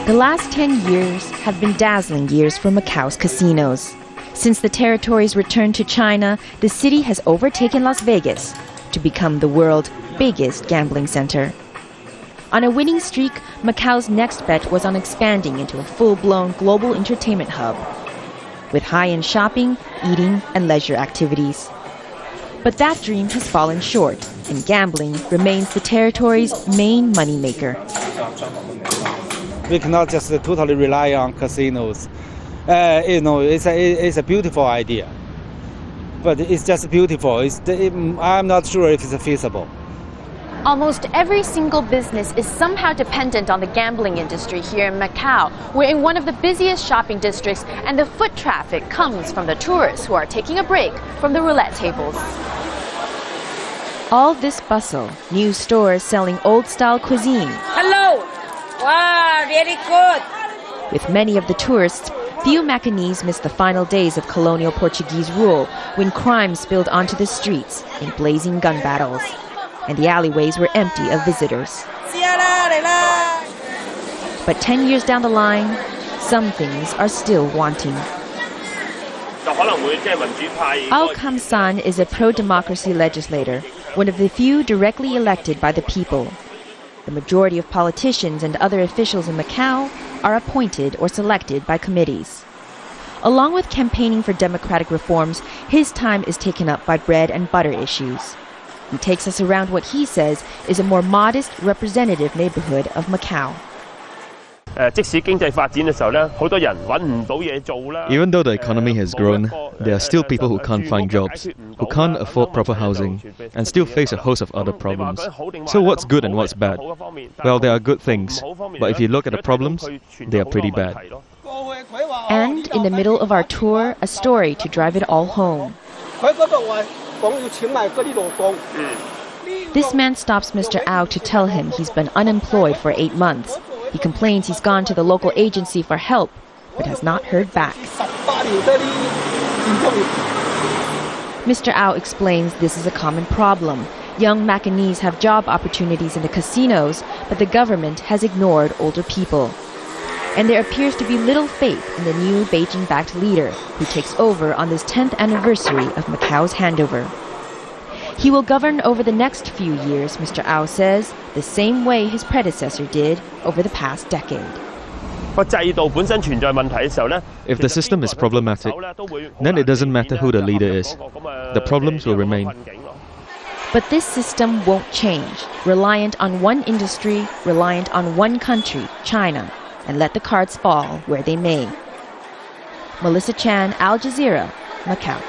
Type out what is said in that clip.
The last 10 years have been dazzling years for Macau's casinos. Since the territory's return to China, the city has overtaken Las Vegas to become the world's biggest gambling center. On a winning streak, Macau's next bet was on expanding into a full-blown global entertainment hub with high-end shopping, eating, and leisure activities. But that dream has fallen short, and gambling remains the territory's main moneymaker. We cannot just totally rely on casinos. It's a beautiful idea, but it's just beautiful. I'm not sure if it's feasible. Almost every single business is somehow dependent on the gambling industry here in Macau. We're in one of the busiest shopping districts, and the foot traffic comes from the tourists who are taking a break from the roulette tables. All this bustle, new stores selling old-style cuisine. Hello! Wow, really good! With many of the tourists, few Macanese miss the final days of colonial Portuguese rule when crime spilled onto the streets in blazing gun battles, and the alleyways were empty of visitors. But 10 years down the line, some things are still wanting. Ao Kam San is a pro-democracy legislator, one of the few directly elected by the people. The majority of politicians and other officials in Macau are appointed or selected by committees. Along with campaigning for democratic reforms, his time is taken up by bread and butter issues. He takes us around what he says is a more modest, representative neighborhood of Macau. Even though the economy has grown, there are still people who can't find jobs, who can't afford proper housing, and still face a host of other problems. So what's good and what's bad? Well, there are good things, but if you look at the problems, they are pretty bad. And in the middle of our tour, a story to drive it all home. This man stops Mr. Ao to tell him he's been unemployed for 8 months. He complains he's gone to the local agency for help, but has not heard back. Mr. Ao explains this is a common problem. Young Macanese have job opportunities in the casinos, but the government has ignored older people. And there appears to be little faith in the new Beijing-backed leader who takes over on this 10th anniversary of Macau's handover. He will govern over the next few years, Mr. Ao says, the same way his predecessor did over the past decade. If the system is problematic, then it doesn't matter who the leader is. The problems will remain. But this system won't change, reliant on one industry, reliant on one country, China, and let the cards fall where they may. Melissa Chan, Al Jazeera, Macau.